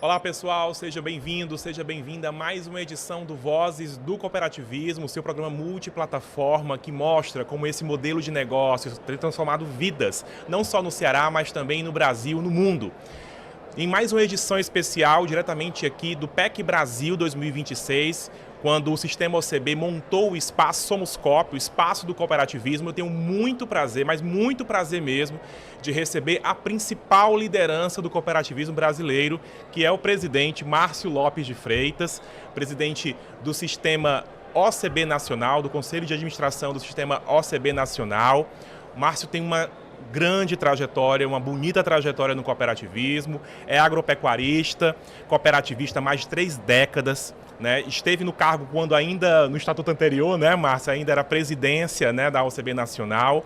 Olá pessoal, seja bem-vindo, seja bem-vinda a mais uma edição do Vozes do Cooperativismo, seu programa multiplataforma que mostra como esse modelo de negócios tem transformado vidas, não só no Ceará, mas também no Brasil, no mundo. Em mais uma edição especial, diretamente aqui do PEC Brasil 2026, quando o Sistema OCB montou o espaço Somos Coop, o espaço do cooperativismo, eu tenho muito prazer, mas muito prazer mesmo, de receber a principal liderança do cooperativismo brasileiro, que é o presidente Márcio Lopes de Freitas, presidente do Sistema OCB Nacional, do Conselho de Administração do Sistema OCB Nacional. O Márcio tem uma grande trajetória, uma bonita trajetória no cooperativismo, é agropecuarista, cooperativista há mais de 3 décadas, né? Esteve no cargo quando ainda, no estatuto anterior, né, Márcio, ainda era presidência, né, da OCB Nacional,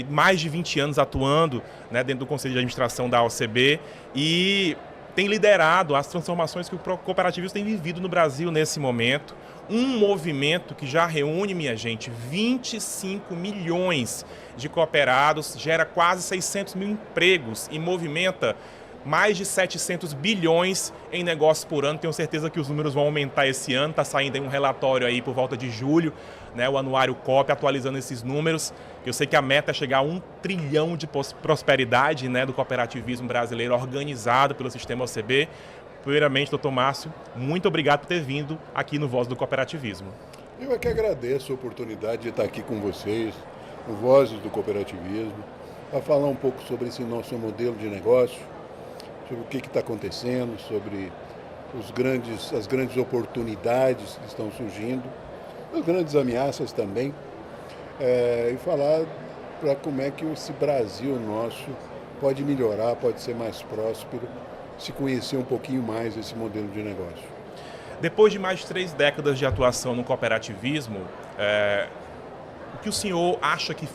mais de 20 anos atuando, né, dentro do Conselho de Administração da OCB e tem liderado as transformações que o cooperativismo tem vivido no Brasil nesse momento. Um movimento que já reúne, minha gente, 25 milhões de cooperados, gera quase 600 mil empregos e movimenta mais de 700 bilhões em negócios por ano. Tenho certeza que os números vão aumentar esse ano. Está saindo aí um relatório aí por volta de julho, né, o Anuário COP, atualizando esses números. Eu sei que a meta é chegar a 1 trilhão de prosperidade, né, do cooperativismo brasileiro organizado pelo Sistema OCB. Primeiramente, doutor Márcio, muito obrigado por ter vindo aqui no Voz do Cooperativismo. Eu é que agradeço a oportunidade de estar aqui com vocês, no Vozes do Cooperativismo, para falar um pouco sobre esse nosso modelo de negócio, sobre o que está acontecendo, sobre as grandes oportunidades que estão surgindo, as grandes ameaças também, e falar para como é que esse Brasil nosso pode melhorar, pode ser mais próspero, se conhecer um pouquinho mais esse modelo de negócio. Depois de mais de 3 décadas de atuação no cooperativismo, o que o senhor acha que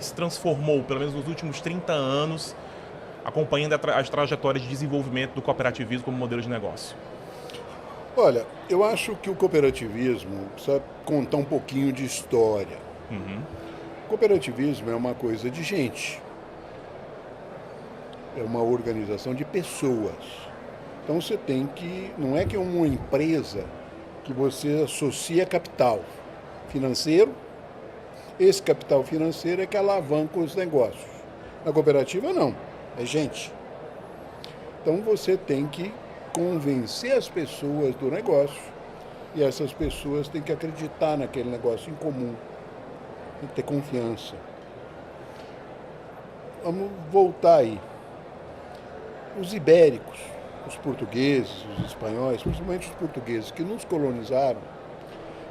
se transformou, pelo menos nos últimos 30 anos, acompanhando as trajetórias de desenvolvimento do cooperativismo como modelo de negócio? Olha, eu acho que o cooperativismo precisa contar um pouquinho de história. O cooperativismo é uma coisa de gente. É uma organização de pessoas. Então você tem que, não é que é uma empresa que você associa capital financeiro, esse capital financeiro é que alavanca os negócios. Na cooperativa não, é gente. Então você tem que convencer as pessoas do negócio e essas pessoas têm que acreditar naquele negócio em comum, tem que ter confiança. Vamos voltar aí. Os ibéricos, os portugueses, os espanhóis, principalmente os portugueses que nos colonizaram,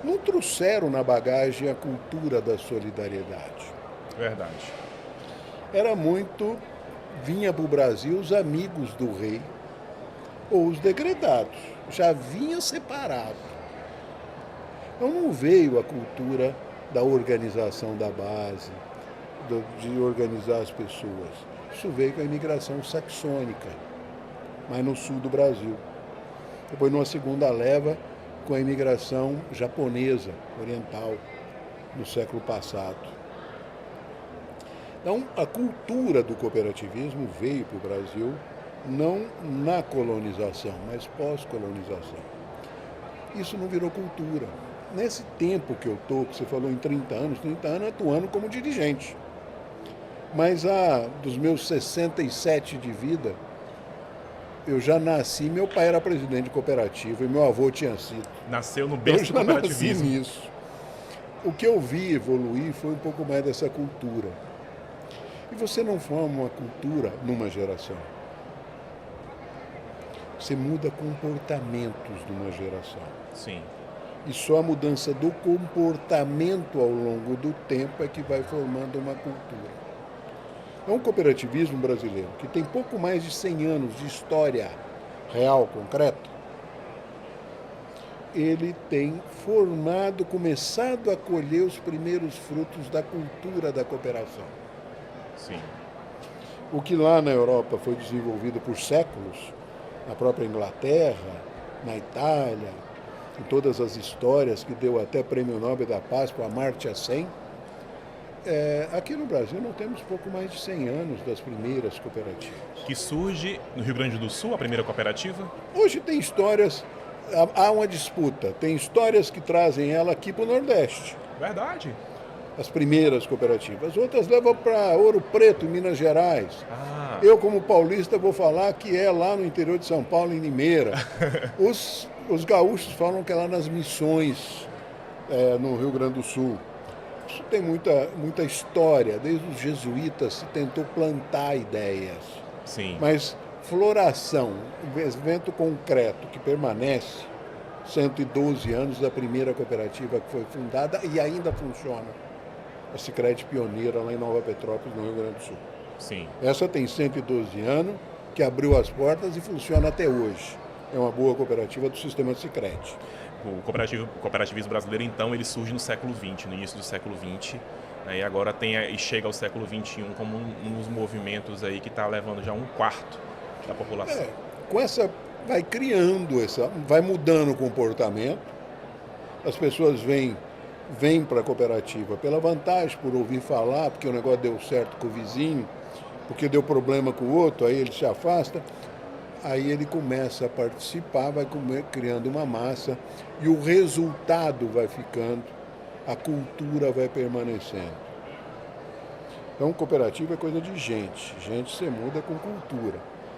não trouxeram na bagagem a cultura da solidariedade. Verdade. Era muito, vinha para o Brasil os amigos do rei ou os degredados, já vinha separado. Então não veio a cultura da organização da base, de organizar as pessoas. Isso veio com a imigração saxônica, mas no sul do Brasil. Depois, numa segunda leva, com a imigração japonesa, oriental, no século passado. Então, a cultura do cooperativismo veio para o Brasil não na colonização, mas pós-colonização. Isso não virou cultura. Nesse tempo que eu estou, que você falou em 30 anos atuando como dirigente. Mas dos meus 67 de vida, eu já nasci, meu pai era presidente de cooperativa e meu avô tinha sido. Nasceu no berço do cooperativismo. Eu já nasci nisso. O que eu vi evoluir foi um pouco mais dessa cultura. E você não forma uma cultura numa geração. Você muda comportamentos numa geração. Sim. E só a mudança do comportamento ao longo do tempo é que vai formando uma cultura. É um cooperativismo brasileiro que tem pouco mais de 100 anos de história real, concreta. Ele tem começado a colher os primeiros frutos da cultura da cooperação. Sim. O que lá na Europa foi desenvolvido por séculos, na própria Inglaterra, na Itália, em todas as histórias que deu até Prêmio Nobel da Paz para Amartya Sen, Aqui no Brasil nós temos pouco mais de 100 anos das primeiras cooperativas. Que surge no Rio Grande do Sul, a primeira cooperativa? Hoje tem histórias, há uma disputa, tem histórias que trazem ela aqui para o Nordeste. Verdade. As primeiras cooperativas. Outras levam para Ouro Preto, em Minas Gerais. Ah. Eu, como paulista, vou falar que é lá no interior de São Paulo, em Limeira. Os gaúchos falam que é lá nas Missões, no Rio Grande do Sul. Isso tem muita história. Desde os jesuítas se tentou plantar ideias. Sim. Mas floração, evento concreto que permanece, 112 anos da primeira cooperativa que foi fundada e ainda funciona. A Sicredi pioneira lá em Nova Petrópolis, no Rio Grande do Sul. Sim. Essa tem 112 anos, que abriu as portas e funciona até hoje. É uma boa cooperativa do sistema Sicredi. O cooperativismo brasileiro, então, ele surge no século XX, no início do século XX, né, e agora e chega ao século XXI como um dos movimentos aí que está levando já 1/4 da população. Vai criando vai mudando o comportamento. As pessoas vêm para a cooperativa pela vantagem, por ouvir falar, porque o negócio deu certo com o vizinho, porque deu problema com o outro, aí ele se afasta. Aí ele começa a participar, vai criando uma massa e o resultado vai ficando, a cultura vai permanecendo. Então, cooperativa é coisa de gente. Gente se muda com cultura,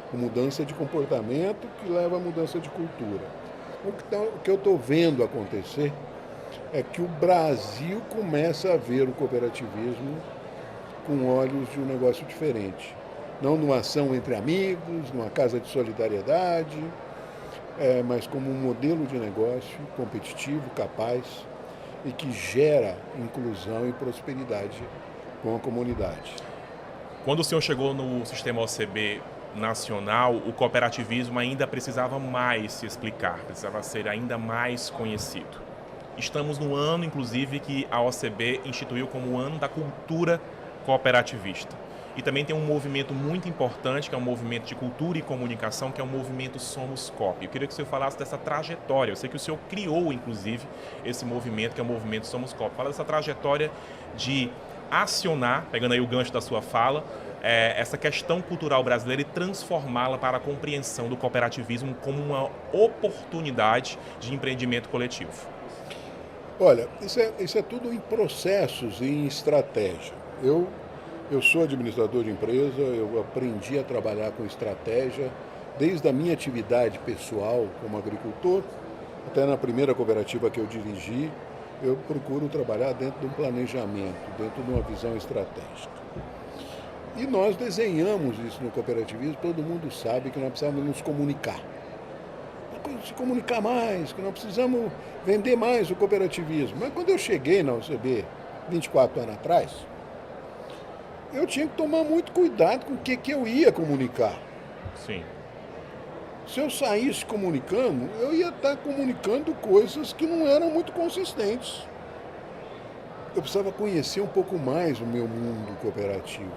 com mudança de comportamento que leva a mudança de cultura. O que eu estou vendo acontecer é que o Brasil começa a ver o cooperativismo com olhos de um negócio diferente. Não numa ação entre amigos, numa casa de solidariedade, mas como um modelo de negócio competitivo, capaz e que gera inclusão e prosperidade com a comunidade. Quando o senhor chegou no sistema OCB nacional, o cooperativismo ainda precisava mais se explicar, precisava ser ainda mais conhecido. Estamos no ano, inclusive, que a OCB instituiu como o ano da cultura cooperativista. E também tem um movimento muito importante, que é um movimento de cultura e comunicação, que é o movimento Somos Coop. Eu queria que o senhor falasse dessa trajetória. Eu sei que o senhor criou, inclusive, esse movimento, que é o movimento Somos Coop. Fala dessa trajetória de acionar, pegando aí o gancho da sua fala, essa questão cultural brasileira e transformá-la para a compreensão do cooperativismo como uma oportunidade de empreendimento coletivo. Olha, isso é tudo em processos e em estratégia. Eu sou administrador de empresa, eu aprendi a trabalhar com estratégia desde a minha atividade pessoal como agricultor, até na primeira cooperativa que eu dirigi, eu procuro trabalhar dentro de um planejamento, dentro de uma visão estratégica. E nós desenhamos isso no cooperativismo, todo mundo sabe que nós precisamos nos comunicar. Se comunicar mais, que nós precisamos vender mais o cooperativismo. Mas quando eu cheguei na UCB, 24 anos atrás, eu tinha que tomar muito cuidado com o que eu ia comunicar. Sim. Se eu saísse comunicando, eu ia estar comunicando coisas que não eram muito consistentes. Eu precisava conhecer um pouco mais o meu mundo cooperativo,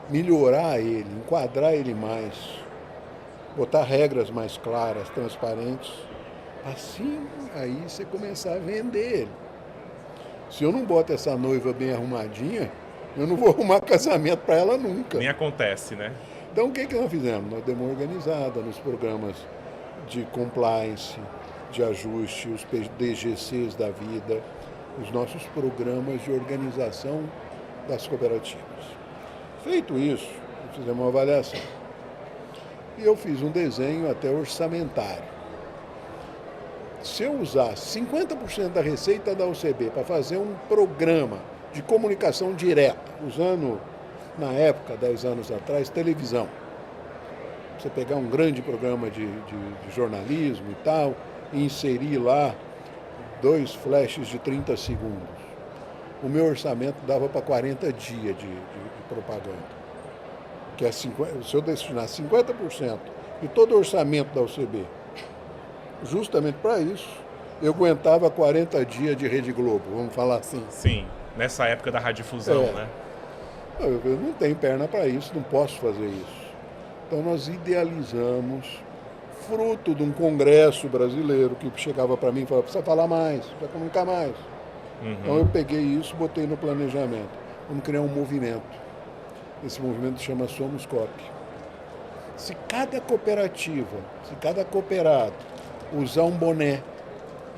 melhorar ele, enquadrar ele mais, botar regras mais claras, transparentes. Assim, aí você começar a vender ele. Se eu não boto essa noiva bem arrumadinha, eu não vou arrumar casamento para ela nunca. Nem acontece, né? Então, o que nós fizemos? Nós demos uma organizada nos programas de compliance, de ajuste, os DGCs da vida, os nossos programas de organização das cooperativas. Feito isso, fizemos uma avaliação. E eu fiz um desenho até orçamentário. Se eu usar 50% da receita da UCB para fazer um programa de comunicação direta, usando, na época, 10 anos atrás, televisão. Você pegar um grande programa de jornalismo e tal, e inserir lá 2 flashes de 30 segundos. O meu orçamento dava para 40 dias de propaganda. Que é 50, se eu destinar 50% de todo o orçamento da UCB justamente para isso, eu aguentava 40 dias de Rede Globo, vamos falar assim. Sim, nessa época da radiodifusão, né? Eu não tenho perna para isso, não posso fazer isso. Então nós idealizamos, fruto de um congresso brasileiro que chegava para mim e falava, precisa falar mais, precisa comunicar mais. Então eu peguei isso e botei no planejamento. Vamos criar um movimento. Esse movimento chama Somos Coop. Se cada cooperativa, se cada cooperado usar um boné,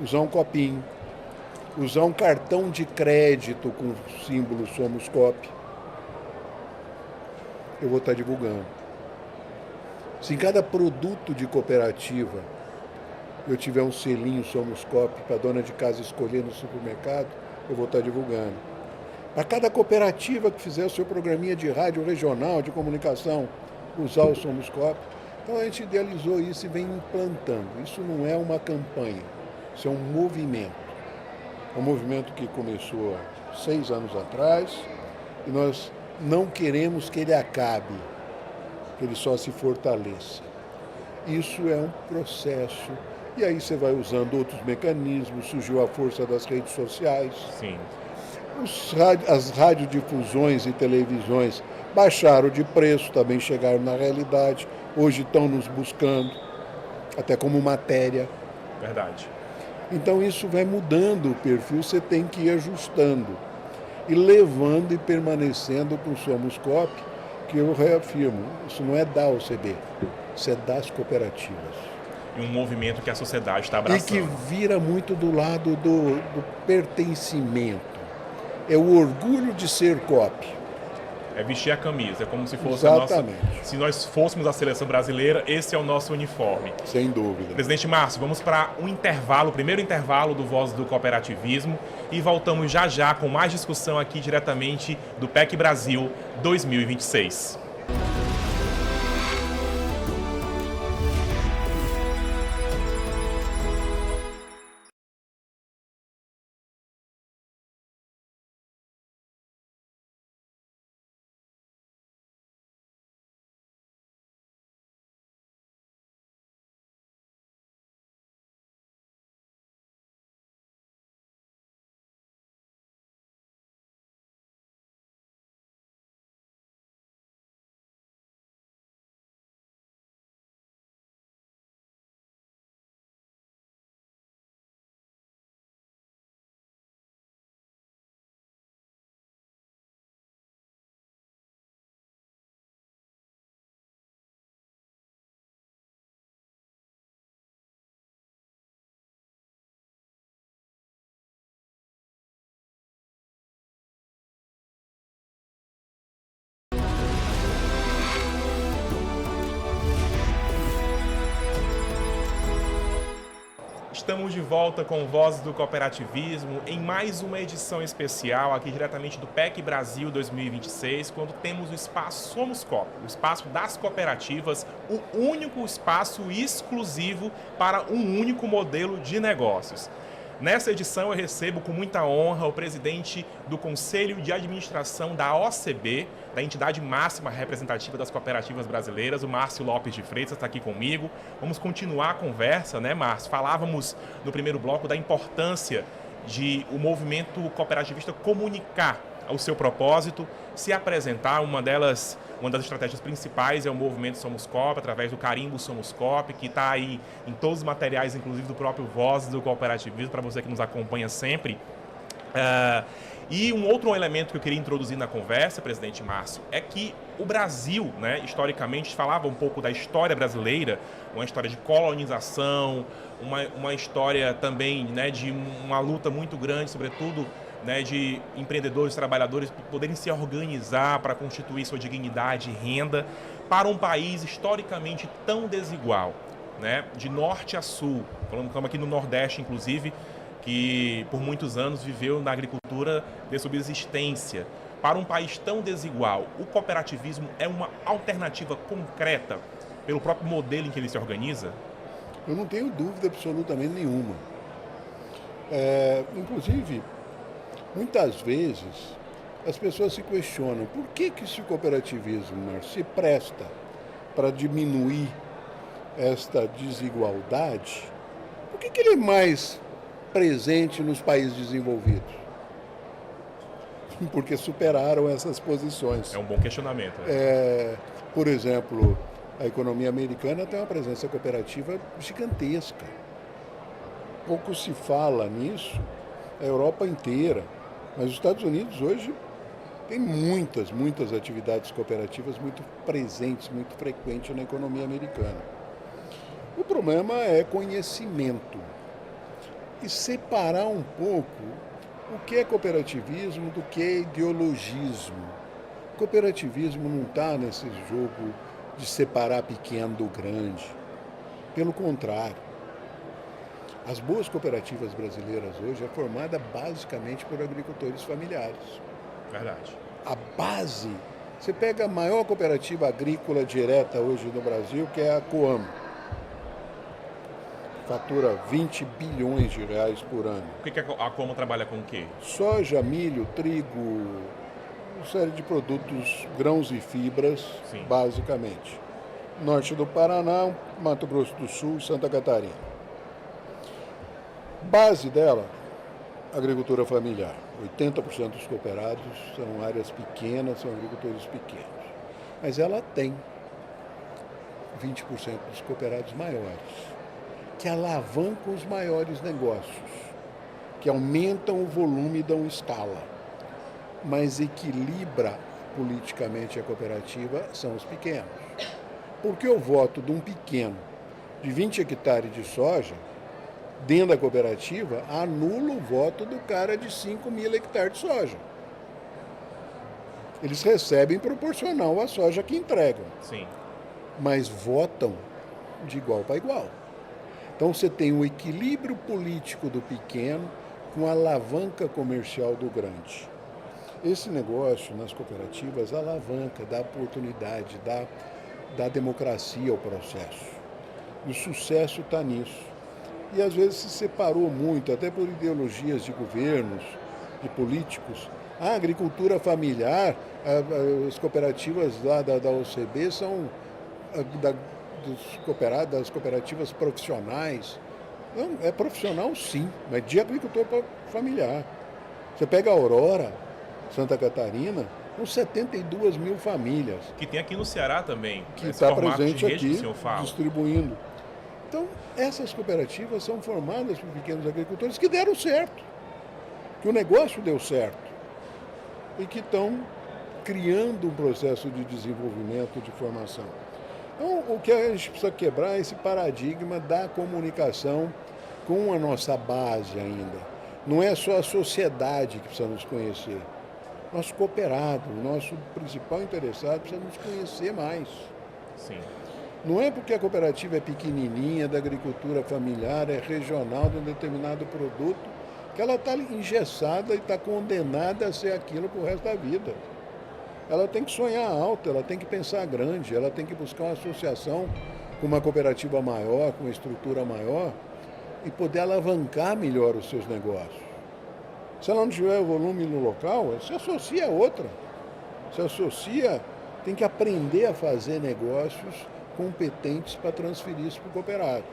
usar um copinho, usar um cartão de crédito com o símbolo Somos Coop, eu vou estar divulgando. Se em cada produto de cooperativa eu tiver um selinho Somos Coop para a dona de casa escolher no supermercado, eu vou estar divulgando. Para cada cooperativa que fizer o seu programinha de rádio regional, de comunicação, usar o Somos Coop. Então a gente idealizou isso e vem implantando. Isso não é uma campanha, isso é um movimento. É um movimento que começou há 6 anos atrás e nós não queremos que ele acabe, que ele só se fortaleça. Isso é um processo. E aí você vai usando outros mecanismos, surgiu a força das redes sociais. Sim. As radiodifusões e televisões baixaram de preço, também chegaram na realidade. Hoje estão nos buscando, até como matéria. Verdade. Então isso vai mudando o perfil, você tem que ir ajustando. E levando e permanecendo com o Somos Coop, que eu reafirmo, isso não é da OCB, isso é das cooperativas. E um movimento que a sociedade está abraçando. E que vira muito do lado do pertencimento. É o orgulho de ser Coop. É vestir a camisa, é como se fosse Exatamente. se nós fôssemos a seleção brasileira, esse é o nosso uniforme. Sem dúvida. Presidente Márcio, vamos para um intervalo, o primeiro intervalo do Voz do Cooperativismo, e voltamos já já com mais discussão aqui diretamente do PEC Brasil 2026. Estamos de volta com Vozes do Cooperativismo em mais uma edição especial aqui diretamente do PEC Brasil 2026, quando temos o espaço Somos Coop, o espaço das cooperativas, o único espaço exclusivo para um único modelo de negócios. Nessa edição eu recebo com muita honra o presidente do Conselho de Administração da OCB, da entidade máxima representativa das cooperativas brasileiras, o Márcio Lopes de Freitas está aqui comigo. Vamos continuar a conversa, né, Márcio? Falávamos no primeiro bloco da importância de o movimento cooperativista comunicar o seu propósito, se apresentar. Uma das estratégias principais é o movimento Somos Coop, através do carimbo Somos Coop, que está aí em todos os materiais, inclusive do próprio Vozes do Cooperativismo, para você que nos acompanha sempre. E um outro elemento que eu queria introduzir na conversa, presidente Márcio, é que o Brasil, né, historicamente, falava um pouco da história brasileira, uma história de colonização, uma história também, né, de uma luta muito grande, sobretudo, né, de empreendedores, trabalhadores poderem se organizar para constituir sua dignidade e renda para um país historicamente tão desigual, né, de norte a sul. Estamos aqui no Nordeste, inclusive, que por muitos anos viveu na agricultura de subsistência. Para um país tão desigual, o cooperativismo é uma alternativa concreta pelo próprio modelo em que ele se organiza? Eu não tenho dúvida absolutamente nenhuma. Inclusive, muitas vezes as pessoas se questionam por que esse cooperativismo, Márcio, se presta para diminuir esta desigualdade? Por que ele é mais presente nos países desenvolvidos? Porque superaram essas posições. É um bom questionamento. Né? Por exemplo, a economia americana tem uma presença cooperativa gigantesca. Pouco se fala nisso, a Europa inteira. Mas os Estados Unidos hoje Tem muitas atividades cooperativas muito presentes, muito frequentes na economia americana. O problema é conhecimento e separar um pouco o que é cooperativismo do que é ideologismo. O cooperativismo não está nesse jogo de separar pequeno do grande. Pelo contrário, as boas cooperativas brasileiras hoje é formada basicamente por agricultores familiares. Verdade. A base, você pega a maior cooperativa agrícola direta hoje no Brasil, que é a Coamo. Fatura 20 bilhões de reais por ano. O que a Coamo trabalha com o quê? Soja, milho, trigo, uma série de produtos, grãos e fibras, Sim. basicamente. Norte do Paraná, Mato Grosso do Sul, Santa Catarina. Base dela, agricultura familiar. 80% dos cooperados são áreas pequenas, são agricultores pequenos. Mas ela tem 20% dos cooperados maiores, que alavancam os maiores negócios, que aumentam o volume e dão escala, mas equilibra politicamente a cooperativa são os pequenos. Porque o voto de um pequeno de 20 hectares de soja, dentro da cooperativa, anula o voto do cara de 5.000 hectares de soja. Eles recebem proporcional à soja que entregam. Sim. Mas votam de igual para igual. Então você tem o equilíbrio político do pequeno com a alavanca comercial do grande. Esse negócio nas cooperativas alavanca, dá oportunidade, dá democracia ao processo. E o sucesso está nisso. E às vezes se separou muito, até por ideologias de governos, de políticos. A agricultura familiar, as cooperativas lá da OCB são das cooperativas profissionais. Não, é profissional sim, mas de agricultor familiar. Você pega a Aurora, Santa Catarina, com 72 mil famílias. Que tem aqui no Ceará também. Que está presente aqui, fala. distribuindo. Então, essas cooperativas são formadas por pequenos agricultores que deram certo, que o negócio deu certo e que estão criando um processo de desenvolvimento, de formação. Então, o que a gente precisa quebrar é esse paradigma da comunicação com a nossa base ainda. Não é só a sociedade que precisa nos conhecer. Nosso cooperado, o nosso principal interessado precisa nos conhecer mais. Sim. Não é porque a cooperativa é pequenininha, da agricultura familiar, é regional de um determinado produto, que ela está engessada e está condenada a ser aquilo para o resto da vida. Ela tem que sonhar alto, ela tem que pensar grande, ela tem que buscar uma associação com uma cooperativa maior, com uma estrutura maior, e poder alavancar melhor os seus negócios. Se ela não tiver o volume no local, se associa a outra. Se associa, tem que aprender a fazer negócios competentes para transferir isso para o cooperado.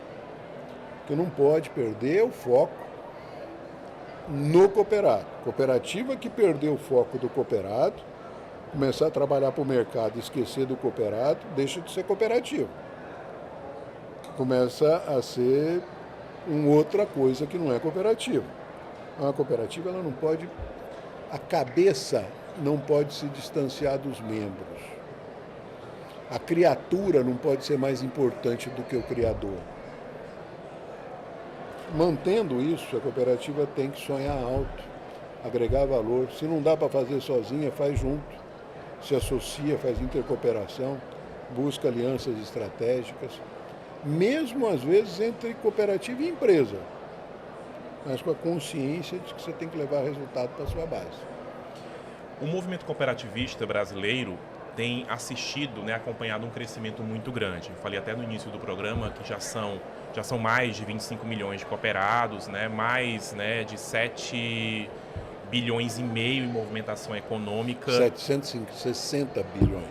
Porque não pode perder o foco no cooperado. Cooperativa que perdeu o foco do cooperado, começar a trabalhar para o mercado e esquecer do cooperado, deixa de ser cooperativa. Começa a ser uma outra coisa que não é cooperativa. Uma cooperativa, ela não pode, a cabeça não pode se distanciar dos membros. A criatura não pode ser mais importante do que o criador. Mantendo isso, a cooperativa tem que sonhar alto, agregar valor. Se não dá para fazer sozinha, faz junto. Se associa, faz intercooperação, busca alianças estratégicas, mesmo às vezes entre cooperativa e empresa, mas com a consciência de que você tem que levar resultado para a sua base. O movimento cooperativista brasileiro tem assistido, acompanhado um crescimento muito grande. Eu falei até no início do programa que já são mais de 25 milhões de cooperados, mais de 7 bilhões e meio em movimentação econômica. 760 bilhões.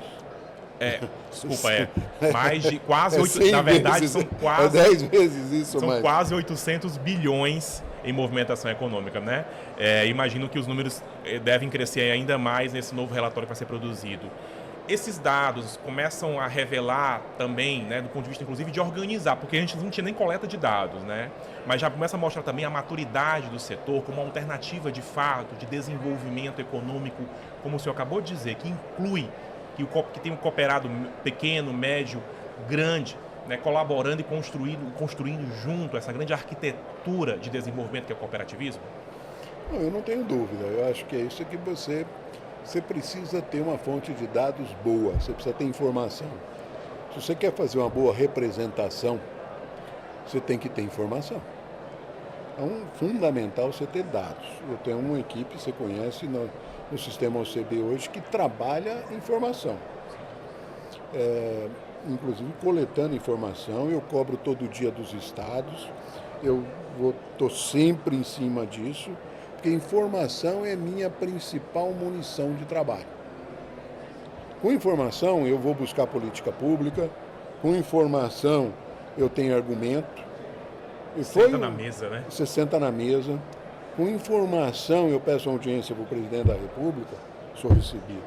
Desculpa, mais de quase 800, na verdade vezes, são quase 10 vezes isso, são mais. quase 800 bilhões em movimentação econômica, Imagino que os números devem crescer ainda mais nesse novo relatório que vai ser produzido. esses dados começam a revelar também, né, do ponto de vista inclusive de organizar, porque a gente não tinha nem coleta de dados, né, mas já começa a mostrar também a maturidade do setor como uma alternativa de fato de desenvolvimento econômico, como o senhor acabou de dizer, que inclui que tem um cooperado pequeno, médio, grande, né, colaborando e construindo junto essa grande arquitetura de desenvolvimento que é o cooperativismo? Não, eu não tenho dúvida. Eu acho que é isso que você precisa ter uma fonte de dados boa, você precisa ter informação. Se você quer fazer uma boa representação, você tem que ter informação. Então, fundamental você ter dados. Eu tenho uma equipe, você conhece, no sistema OCB hoje, que trabalha informação. Inclusive coletando informação, eu cobro todo dia dos estados, eu estou sempre em cima disso, porque informação é minha principal munição de trabalho. Com informação eu vou buscar política pública, com informação eu tenho argumento. Senta na mesa, né? Você senta na mesa. Com informação eu peço audiência para o presidente da República, sou recebido.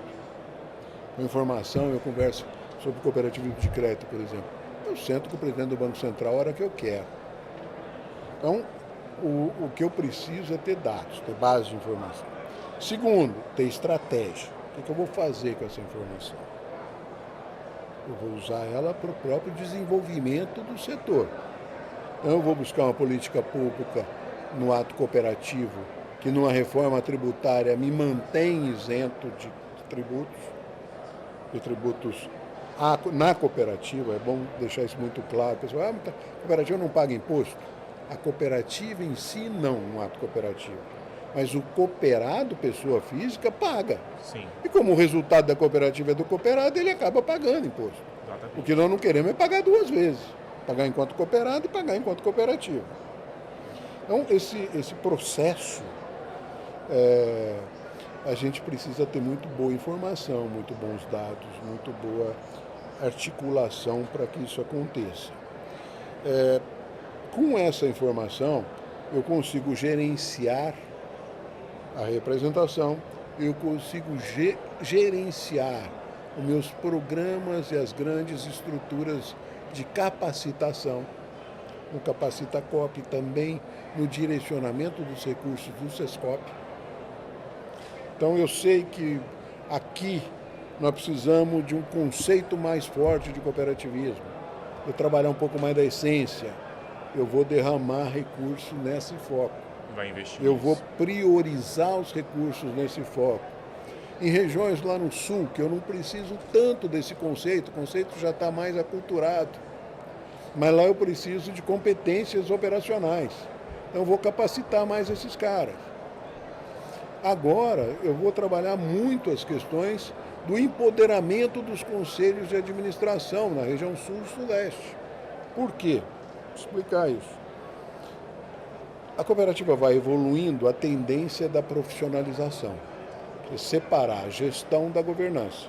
Com informação eu converso sobre cooperativismo de crédito, por exemplo. Eu sento com o presidente do Banco Central a hora que eu quero. Então, o que eu preciso é ter dados, ter base de informação. Segundo, ter estratégia. O que eu vou fazer com essa informação? Eu vou usar ela para o próprio desenvolvimento do setor. Então, eu vou buscar uma política pública no ato cooperativo que, numa reforma tributária, me mantém isento de tributos na cooperativa. É bom deixar isso muito claro. O pessoal, a cooperativa não paga imposto. A cooperativa em si não, um ato cooperativo. Mas o cooperado, pessoa física, paga. Sim. E como o resultado da cooperativa é do cooperado, ele acaba pagando imposto. Exatamente. O que nós não queremos é pagar duas vezes. Pagar enquanto cooperado e pagar enquanto cooperativa. Então, esse processo, a gente precisa ter muito boa informação, muito bons dados, muito boa articulação para que isso aconteça. Com essa informação, eu consigo gerenciar a representação, eu consigo gerenciar os meus programas e as grandes estruturas de capacitação, no Capacitacop, também no direcionamento dos recursos do SESCOP. Então eu sei que aqui nós precisamos de um conceito mais forte de cooperativismo, eu trabalhar um pouco mais da essência, eu vou derramar recursos nesse foco. Vai investir eu nisso. vou priorizar os recursos nesse foco. Em regiões lá no sul, que eu não preciso tanto desse conceito, o conceito já está mais aculturado, mas lá eu preciso de competências operacionais. Então eu vou capacitar mais esses caras. Agora eu vou trabalhar muito as questões do empoderamento dos conselhos de administração na região sul e sudeste. Por quê? Vou explicar isso. A cooperativa vai evoluindo a tendência da profissionalização. Separar a gestão da governança.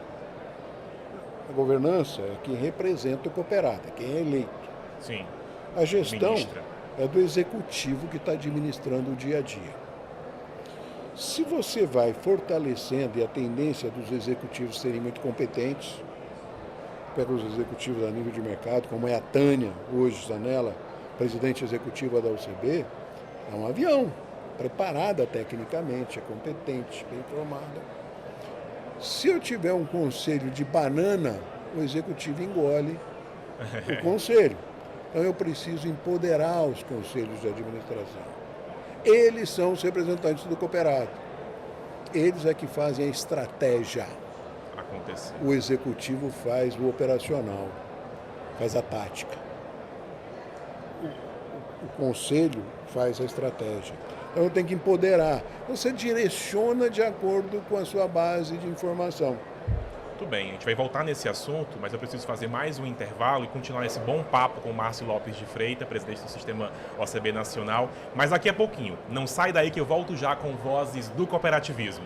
A governança é quem representa o cooperado, é quem é eleito. Sim. A gestão Ministra. é do executivo que está administrando o dia a dia. Se você vai fortalecendo, e a tendência dos executivos serem muito competentes, pega os executivos a nível de mercado, como é a Tânia, hoje, Zanella, presidente executiva da UCB, é um avião, preparada tecnicamente, é competente, bem formada. Se eu tiver um conselho de banana, o executivo engole o conselho. Então eu preciso empoderar os conselhos de administração. Eles são os representantes do cooperado. Eles é que fazem a estratégia. Acontecer. O executivo faz o operacional, faz a tática. O conselho faz a estratégia. Então eu tenho que empoderar. Você direciona de acordo com a sua base de informação. Muito bem, a gente vai voltar nesse assunto, mas eu preciso fazer mais um intervalo e continuar esse bom papo com o Márcio Lopes de Freitas, presidente do Sistema OCB Nacional. Mas daqui a pouquinho, não sai daí que eu volto já com Vozes do Cooperativismo.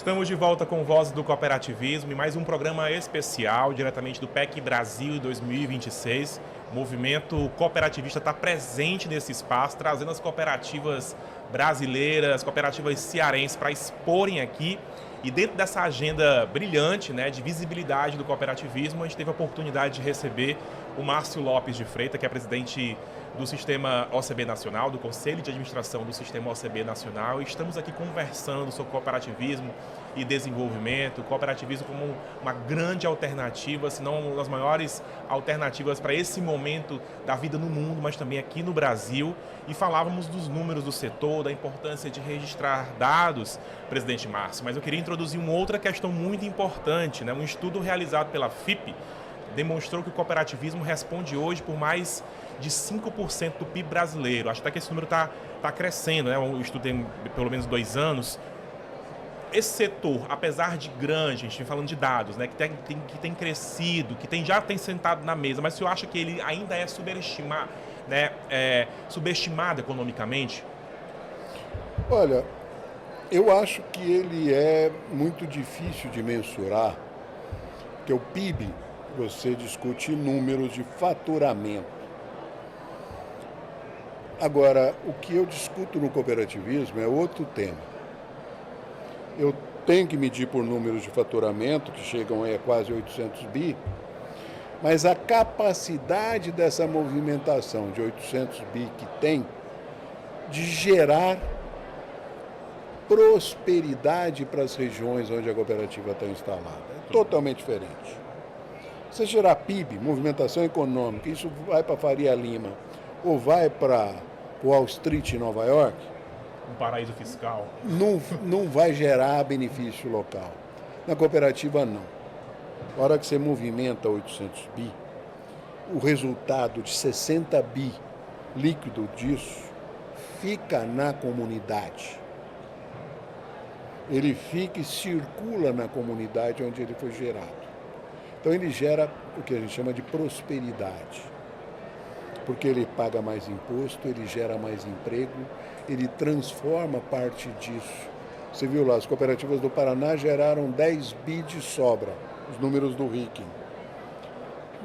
Estamos de volta com Vozes do Cooperativismo e mais um programa especial diretamente do PEC Brasil 2026. O movimento cooperativista está presente nesse espaço, trazendo as cooperativas brasileiras, cooperativas cearenses para exporem aqui. E dentro dessa agenda brilhante, né, de visibilidade do cooperativismo, a gente teve a oportunidade de receber o Márcio Lopes de Freitas, que é presidente do Sistema OCB Nacional, do Conselho de Administração do Sistema OCB Nacional. E estamos aqui conversando sobre cooperativismo e desenvolvimento, cooperativismo como uma grande alternativa, se não uma das maiores alternativas para esse momento da vida no mundo, mas também aqui no Brasil. E falávamos dos números do setor, da importância de registrar dados, presidente Márcio. Mas eu queria introduzir uma outra questão muito importante, né? Um estudo realizado pela FIPE demonstrou que o cooperativismo responde hoje por mais de 5% do PIB brasileiro. Acho até que esse número está crescendo, né? O estudo tem pelo menos 2 anos. Esse setor, apesar de grande, a gente vem falando de dados, né? que tem crescido, já tem sentado na mesa, mas o senhor acha que ele ainda é subestimado, né? Subestimado economicamente? Olha, eu acho que ele é muito difícil de mensurar, porque o PIB, você discute números de faturamento. Agora, o que eu discuto no cooperativismo é outro tema. Eu tenho que medir por números de faturamento, que chegam a quase 800 bi, mas a capacidade dessa movimentação de 800 bi que tem de gerar prosperidade para as regiões onde a cooperativa está instalada é totalmente diferente. Você gerar PIB, movimentação econômica, isso vai para Faria Lima ou vai para Wall Street em Nova York, Um paraíso fiscal. não vai gerar benefício local. Na cooperativa, não. Na hora que você movimenta 800 bi, o resultado de 60 bi líquido disso fica na comunidade. Ele fica e circula na comunidade onde ele foi gerado. Então ele gera o que a gente chama de prosperidade. Porque ele paga mais imposto, ele gera mais emprego, ele transforma parte disso. Você viu lá, as cooperativas do Paraná geraram 10 bi de sobra, os números do Ricken.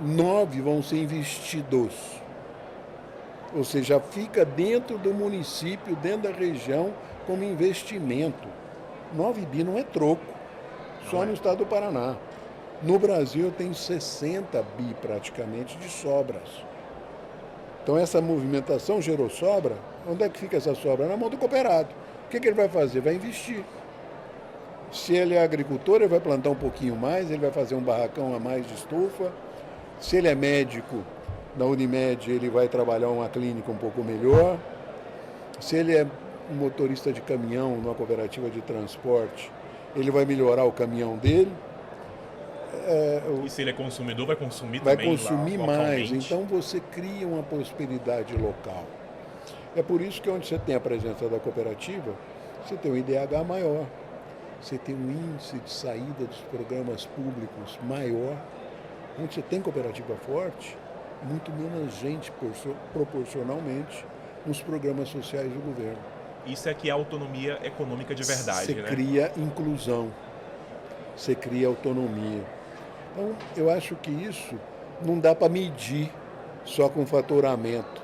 9 vão ser investidos. Ou seja, fica dentro do município, dentro da região, como investimento. 9 bi não é troco, só no estado do Paraná. No Brasil tem 60 bi praticamente de sobras. Então essa movimentação gerou sobra. Onde é que fica essa sobra? Na mão do cooperado. O que ele vai fazer? Vai investir. Se ele é agricultor, ele vai plantar um pouquinho mais, ele vai fazer um barracão a mais de estufa. Se ele é médico, na Unimed, ele vai trabalhar uma clínica um pouco melhor. Se ele é um motorista de caminhão numa cooperativa de transporte, ele vai melhorar o caminhão dele. E se ele é consumidor, vai consumir vai também consumir lá, mais. localmente. Então você cria uma prosperidade local. É por isso que onde você tem a presença da cooperativa, você tem um IDH maior, você tem um índice de saída dos programas públicos maior. Onde você tem cooperativa forte, muito menos gente proporcionalmente nos programas sociais do governo. Isso é que é autonomia econômica de verdade, Você né? cria inclusão, você cria autonomia. Então, eu acho que isso não dá para medir só com faturamento.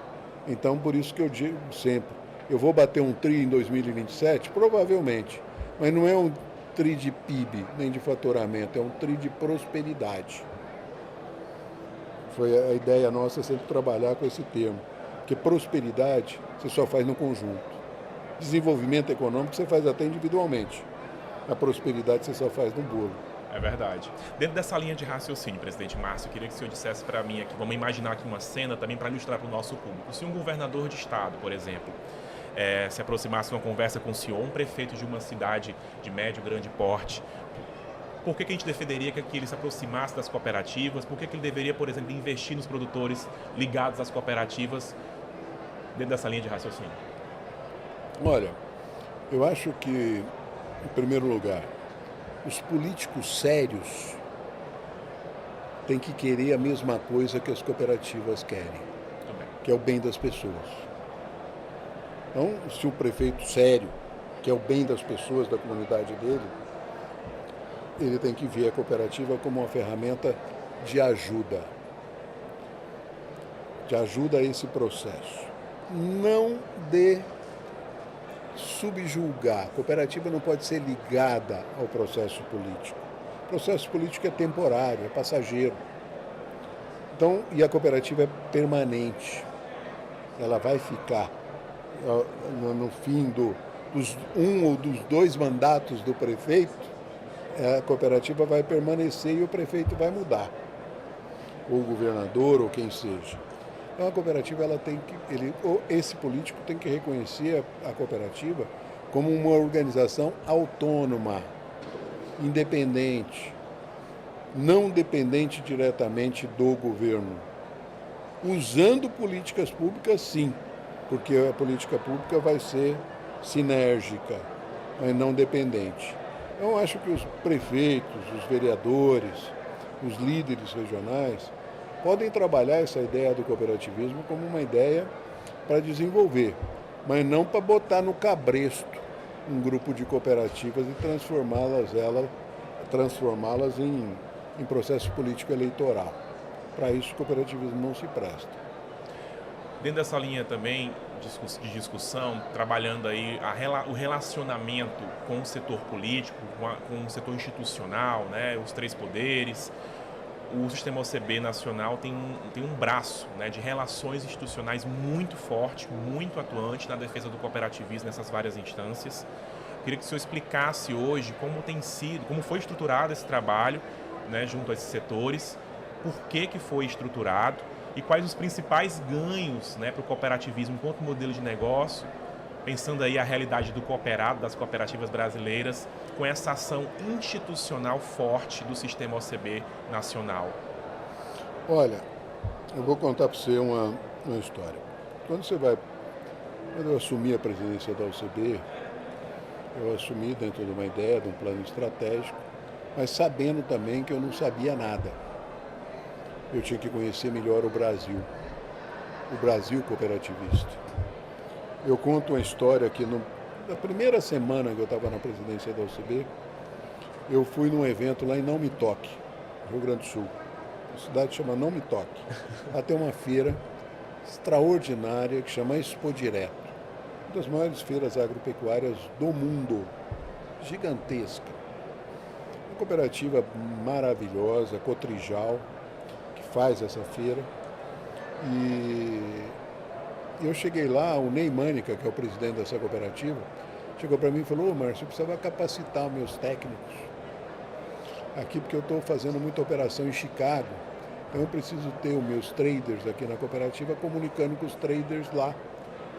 Então, por isso que eu digo sempre, eu vou bater um tri em 2027? Provavelmente, mas não é um tri de PIB, nem de faturamento, é um tri de prosperidade. Foi a ideia nossa sempre trabalhar com esse termo, porque prosperidade você só faz no conjunto. Desenvolvimento econômico você faz até individualmente. A prosperidade você só faz no bolo. É verdade. Dentro dessa linha de raciocínio, presidente Márcio, eu queria que o senhor dissesse para mim aqui, vamos imaginar aqui uma cena também para ilustrar para o nosso público. Se um governador de estado, por exemplo, se aproximasse de uma conversa com o senhor, um prefeito de uma cidade de médio, grande porte, por que a gente defenderia que ele se aproximasse das cooperativas? Por que ele deveria, por exemplo, investir nos produtores ligados às cooperativas dentro dessa linha de raciocínio? Olha, eu acho que, em primeiro lugar, os políticos sérios têm que querer a mesma coisa que as cooperativas querem, que é o bem das pessoas. Então, se o prefeito sério, que é o bem das pessoas, da comunidade dele, ele tem que ver a cooperativa como uma ferramenta de ajuda a esse processo. Não de subjulgar. A cooperativa não pode ser ligada ao processo político. O processo político é temporário, é passageiro. Então, e a cooperativa é permanente. Ela vai ficar no fim dos um ou dos dois mandatos do prefeito, a cooperativa vai permanecer e o prefeito vai mudar, ou o governador, ou quem seja. Então a cooperativa, esse político tem que reconhecer a cooperativa como uma organização autônoma, independente, não dependente diretamente do governo, usando políticas públicas, sim, porque a política pública vai ser sinérgica, mas não dependente. Eu acho que os prefeitos, os vereadores, os líderes regionais podem trabalhar essa ideia do cooperativismo como uma ideia para desenvolver, mas não para botar no cabresto um grupo de cooperativas e transformá-las em processo político eleitoral. Para isso, o cooperativismo não se presta. Dentro dessa linha também de discussão, trabalhando aí o relacionamento com o setor político, com o setor institucional, né, os três poderes, o sistema OCB nacional tem um braço, né, de relações institucionais muito forte, muito atuante na defesa do cooperativismo nessas várias instâncias. Queria que o senhor explicasse hoje como foi estruturado esse trabalho, né, junto a esses setores, por que foi estruturado e quais os principais ganhos, né, para o cooperativismo enquanto modelo de negócio, pensando aí a realidade do cooperado, das cooperativas brasileiras, com essa ação institucional forte do sistema OCB nacional. Olha, eu vou contar para você uma história. Quando eu assumi a presidência da OCB, eu assumi dentro de uma ideia, de um plano estratégico, mas sabendo também que eu não sabia nada. Eu tinha que conhecer melhor o Brasil cooperativista. Eu conto uma história que na primeira semana que eu estava na presidência da OCB, eu fui num evento lá em Não Me Toque, Rio Grande do Sul. A cidade chama Não Me Toque. Lá tem uma feira extraordinária que chama Expo Direto. Uma das maiores feiras agropecuárias do mundo. Gigantesca. Uma cooperativa maravilhosa, Cotrijal, que faz essa feira. E eu cheguei lá, o Ney Mânica, que é o presidente dessa cooperativa, chegou para mim e falou: Márcio, eu precisava capacitar meus técnicos aqui, porque eu estou fazendo muita operação em Chicago, então eu preciso ter os meus traders aqui na cooperativa comunicando com os traders lá.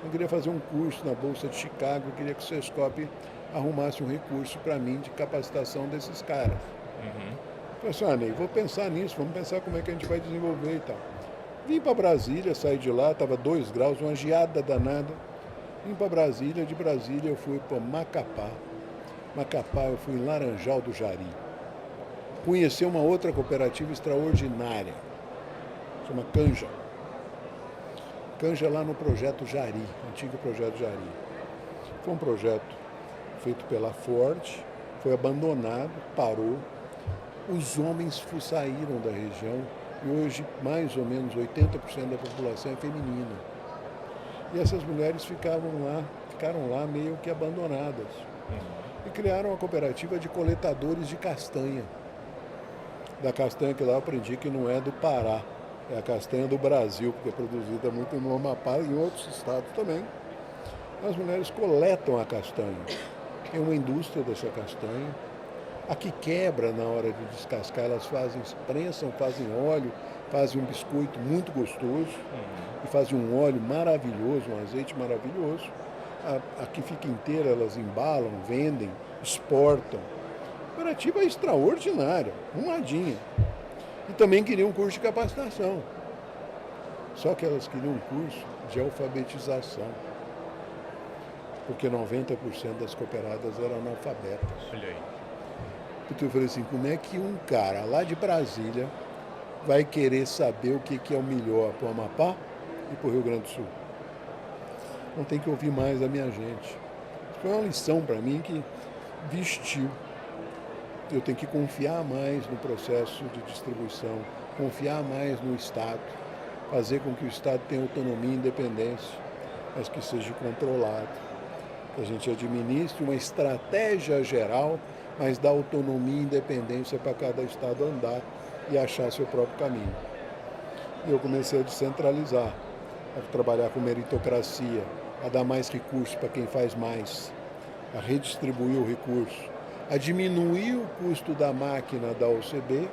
Eu queria fazer um curso na Bolsa de Chicago, eu queria que o Sescop arrumasse um recurso para mim de capacitação desses caras. Eu falei assim: Ney, vou pensar nisso, vamos pensar como é que a gente vai desenvolver e tal. Vim para Brasília, saí de lá, estava 2 graus, uma geada danada. Vim para Brasília, de Brasília eu fui para Macapá. Macapá eu fui em Laranjal do Jari. Conheci uma outra cooperativa extraordinária, chama Canja. Canja lá no Projeto Jari, antigo Projeto Jari. Foi um projeto feito pela Ford, foi abandonado, parou. Os homens saíram da região. E hoje, mais ou menos 80% da população é feminina. E essas mulheres ficaram lá meio que abandonadas. E criaram uma cooperativa de coletadores de castanha. Da castanha que lá eu aprendi que não é do Pará, é a castanha do Brasil, porque é produzida muito no Amapá e em outros estados também. As mulheres coletam a castanha. Tem uma indústria dessa castanha. A que quebra na hora de descascar, elas prensam, fazem óleo, fazem um biscoito muito gostoso e fazem um óleo maravilhoso, um azeite maravilhoso. A que fica inteira, elas embalam, vendem, exportam. A cooperativa é extraordinária, arrumadinha. E também queriam um curso de capacitação. Só que elas queriam um curso de alfabetização. Porque 90% das cooperadas eram analfabetas. Olha aí. Então eu falei assim: como é que um cara lá de Brasília vai querer saber o que é o melhor para o Amapá e para o Rio Grande do Sul? Não tem que ouvir mais a minha gente. Foi uma lição para mim que vestiu. eu tenho que confiar mais no processo de distribuição, confiar mais no Estado, fazer com que o Estado tenha autonomia e independência, mas que seja controlado, que a gente administre uma estratégia geral, mas dá autonomia e independência para cada Estado andar e achar seu próprio caminho. E eu comecei a descentralizar, a trabalhar com meritocracia, a dar mais recursos para quem faz mais, a redistribuir o recurso, a diminuir o custo da máquina da OCB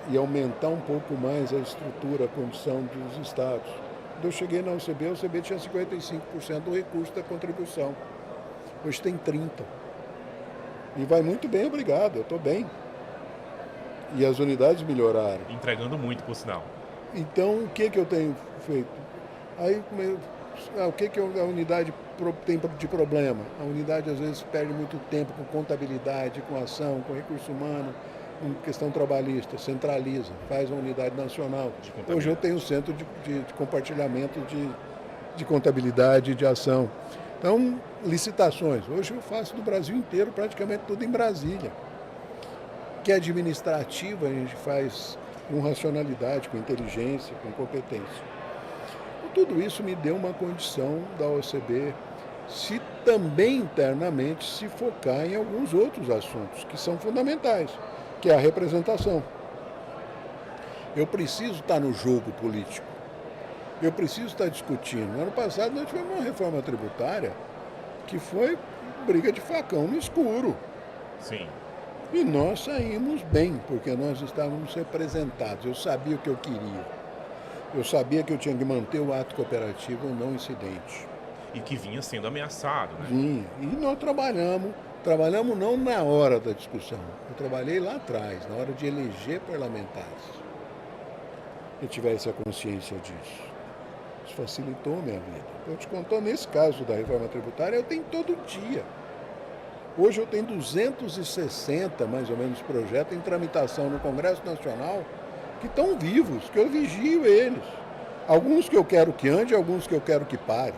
e aumentar um pouco mais a estrutura, a condição dos estados. Quando eu cheguei na OCB, a OCB tinha 55% do recurso da contribuição. Hoje tem 30%. E vai muito bem, obrigado, eu estou bem. E as unidades melhoraram. Entregando muito, por sinal. Então, o que eu tenho feito? Aí, o que a unidade tem de problema? A unidade, às vezes, perde muito tempo com contabilidade, com ação, com recurso humano, com questão trabalhista. Centraliza, faz uma unidade nacional. Hoje eu tenho um centro de compartilhamento de contabilidade e de ação. Então, licitações. Hoje eu faço do Brasil inteiro, praticamente tudo em Brasília. Que administrativa a gente faz com racionalidade, com inteligência, com competência. Tudo isso me deu uma condição da OCB se também internamente se focar em alguns outros assuntos que são fundamentais, que é a representação. Eu preciso estar no jogo político. Eu preciso estar discutindo. No ano passado nós tivemos uma reforma tributária que foi briga de facão no escuro. Sim. E nós saímos bem, porque nós estávamos representados. Eu sabia o que eu queria. Eu sabia que eu tinha que manter o ato cooperativo não incidente. E que vinha sendo ameaçado, né? Vinha. E nós trabalhamos não na hora da discussão. Eu trabalhei lá atrás, na hora de eleger parlamentares. Que tivesse a consciência disso. Isso facilitou a minha vida. Eu te contando, nesse caso da reforma tributária, eu tenho todo dia. Hoje eu tenho 260, mais ou menos, projetos em tramitação no Congresso Nacional que estão vivos, que eu vigio eles. Alguns que eu quero que ande, alguns que eu quero que pare.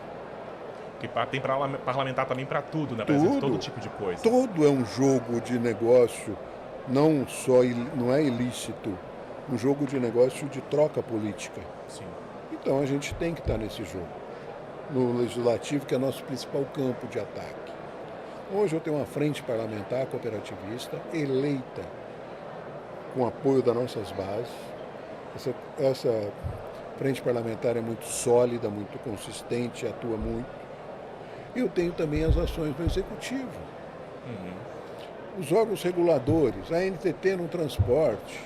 Que tem parlamentar também para tudo, né? Para todo tipo de coisa. Tudo é um jogo de negócio, não é ilícito, um jogo de negócio de troca política. Sim. Então a gente tem que estar nesse jogo. No Legislativo, que é nosso principal campo de ataque. Hoje eu tenho uma frente parlamentar cooperativista eleita com apoio das nossas bases. Essa frente parlamentar é muito sólida, muito consistente, atua muito. Eu tenho também as ações do Executivo. Os órgãos reguladores, a NTT no transporte,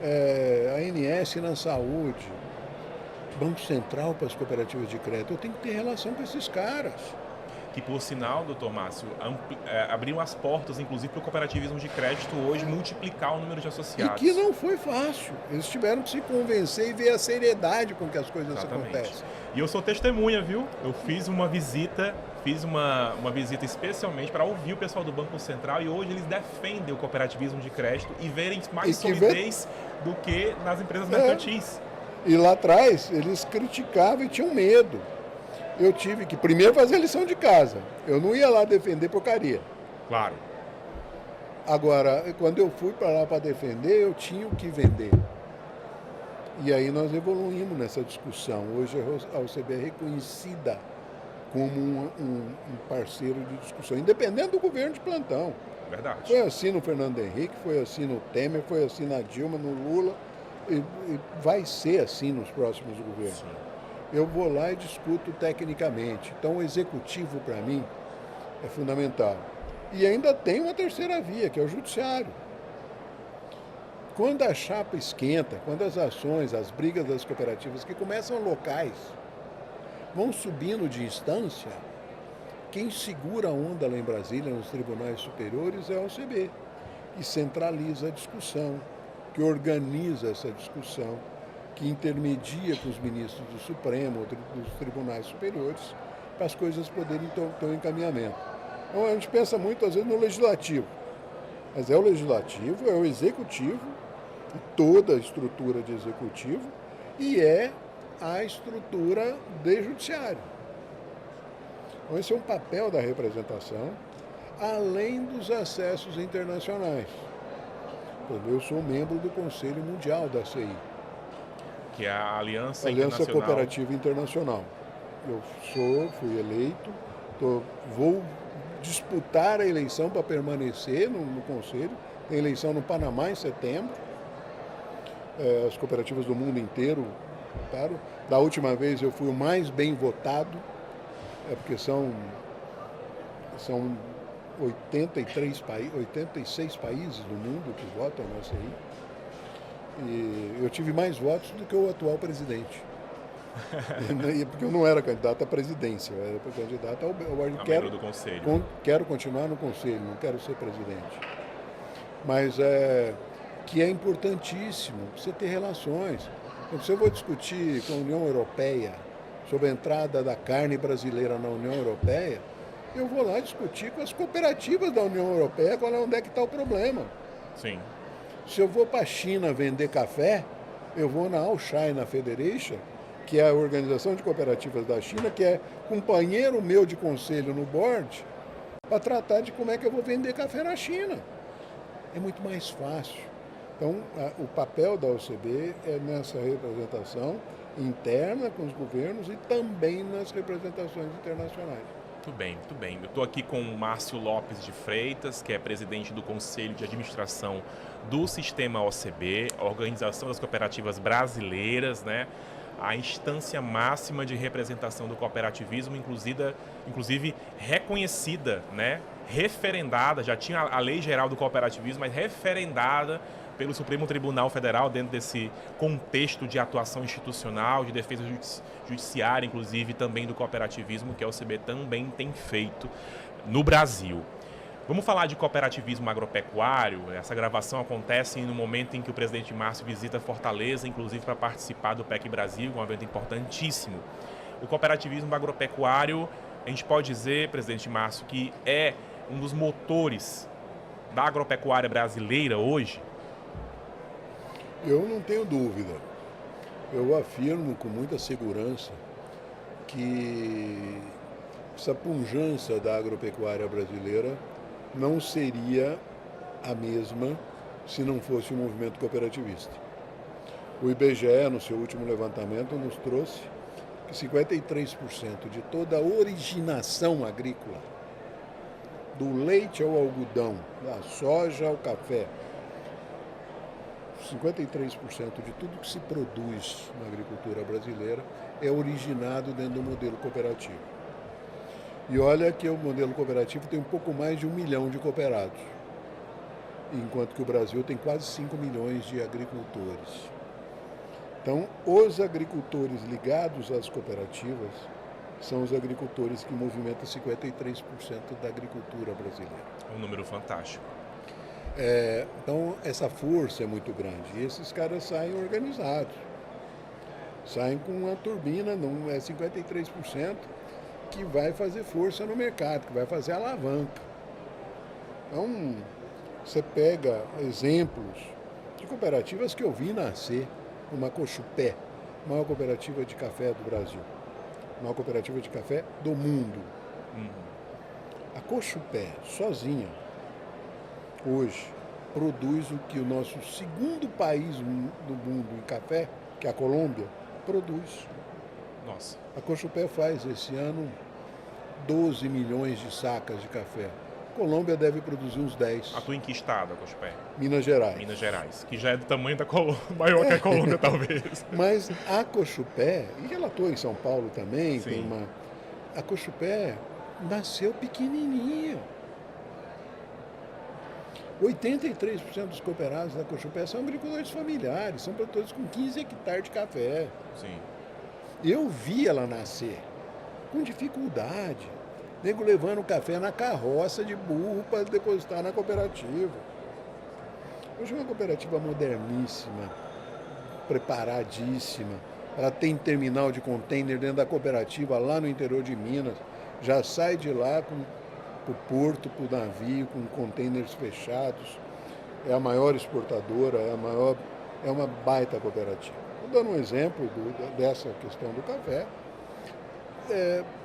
a ANS na saúde, Banco Central para as cooperativas de crédito. Eu tenho que ter relação com esses caras. Que, por sinal, doutor Márcio, abriram as portas, inclusive, para o cooperativismo de crédito hoje multiplicar o número de associados. E que não foi fácil. Eles tiveram que se convencer e ver a seriedade com que as coisas acontecem. E eu sou testemunha, viu? Eu fiz uma visita especialmente para ouvir o pessoal do Banco Central e hoje eles defendem o cooperativismo de crédito e verem mais solidez do que nas empresas mercantis. E lá atrás, eles criticavam e tinham medo. Eu tive que primeiro fazer a lição de casa. Eu não ia lá defender porcaria. Claro. Agora, quando eu fui para lá para defender, eu tinha o que vender. E aí nós evoluímos nessa discussão. Hoje a OCB é reconhecida como um parceiro de discussão, independente do governo de plantão. Verdade. Foi assim no Fernando Henrique, foi assim no Temer, foi assim na Dilma, no Lula, e vai ser assim nos próximos governos. Sim. Eu vou lá e discuto tecnicamente. Então, o executivo, para mim, é fundamental. E ainda tem uma terceira via, que é o judiciário. Quando a chapa esquenta, quando as ações, as brigas das cooperativas, que começam locais, vão subindo de instância, quem segura a onda lá em Brasília, nos tribunais superiores, é a OCB, que centraliza a discussão, que organiza essa discussão, que intermedia com os ministros do Supremo, dos tribunais superiores, para as coisas poderem ter um encaminhamento. Então, a gente pensa muito, às vezes, no legislativo. Mas é o legislativo, é o executivo, toda a estrutura de executivo, e é a estrutura de judiciário. Então, esse é um papel da representação. além dos acessos internacionais. Eu sou membro do Conselho Mundial da CI, que é a Aliança Aliança Internacional. Cooperativa Internacional. Eu fui eleito, vou disputar a eleição para permanecer no Conselho. Tem eleição no Panamá em setembro. As cooperativas do mundo inteiro votaram. Da última vez eu fui o mais bem votado, porque são 86 países do mundo que votam na CI. E eu tive mais votos do que o atual presidente. Porque eu não era candidato à presidência, eu era candidato ao membro do conselho. Quero continuar no conselho, não quero ser presidente. Mas que é importantíssimo você ter relações. Se eu vou discutir com a União Europeia sobre a entrada da carne brasileira na União Europeia, eu vou lá discutir com as cooperativas da União Europeia onde é que está o problema. Sim. Se eu vou para a China vender café, eu vou na All China Federation, que é a organização de cooperativas da China, que é companheiro meu de conselho no board, para tratar de como é que eu vou vender café na China. É muito mais fácil. Então, o papel da OCB é nessa representação interna com os governos e também nas representações internacionais. Muito bem, muito bem. Eu estou aqui com o Márcio Lopes de Freitas, que é presidente do Conselho de Administração do Sistema OCB, a Organização das Cooperativas Brasileiras, né? A instância máxima de representação do cooperativismo, inclusive reconhecida, né? Referendada, já tinha a Lei Geral do Cooperativismo, mas referendada pelo Supremo Tribunal Federal dentro desse contexto de atuação institucional, de defesa judiciária, inclusive também do cooperativismo, que a OCB também tem feito no Brasil. Vamos falar de cooperativismo agropecuário. Essa gravação acontece no momento em que o presidente Márcio visita Fortaleza, inclusive para participar do PEC Brasil, um evento importantíssimo. O cooperativismo agropecuário, a gente pode dizer, presidente Márcio, que é um dos motores da agropecuária brasileira hoje? Eu não tenho dúvida. Eu afirmo com muita segurança que essa pujança da agropecuária brasileira não seria a mesma se não fosse o movimento cooperativista. O IBGE, no seu último levantamento, nos trouxe que 53% de toda a originação agrícola, do leite ao algodão, da soja ao café, 53% de tudo que se produz na agricultura brasileira é originado dentro do modelo cooperativo. E olha que o modelo cooperativo tem um pouco mais de 1 milhão de cooperados, enquanto que o Brasil tem quase 5 milhões de agricultores. Então, os agricultores ligados às cooperativas são os agricultores que movimentam 53% da agricultura brasileira. Um número fantástico. Então, essa força é muito grande. E esses caras saem organizados. Saem com uma turbina, não é 53%, que vai fazer força no mercado, que vai fazer alavanca. Então, você pega exemplos de cooperativas que eu vi nascer, como a Cochupé, a maior cooperativa de café do Brasil, a maior cooperativa de café do mundo. A Cochupé, sozinha, hoje, produz o que o nosso segundo país do mundo em café, que é a Colômbia, produz. Nossa. A Cochupé faz esse ano 12 milhões de sacas de café. A Colômbia deve produzir uns 10. Atua em que estado, a Cochupé? Minas Gerais. Minas Gerais, que já é do tamanho da Colômbia, maior que a Colômbia, talvez. Mas a Cochupé, e ela atua em São Paulo também, Sim. tem a Cochupé nasceu pequenininha. 83% dos cooperados da Cochupé são agricultores familiares, são produtores com 15 hectares de café. Sim. Eu vi ela nascer com dificuldade, nego levando o café na carroça de burro para depositar na cooperativa. Hoje é uma cooperativa moderníssima, preparadíssima. Ela tem terminal de container dentro da cooperativa lá no interior de Minas. Já sai de lá para o porto, para o navio, com containers fechados. É a maior exportadora, é uma baita cooperativa. Dando um exemplo dessa questão do café,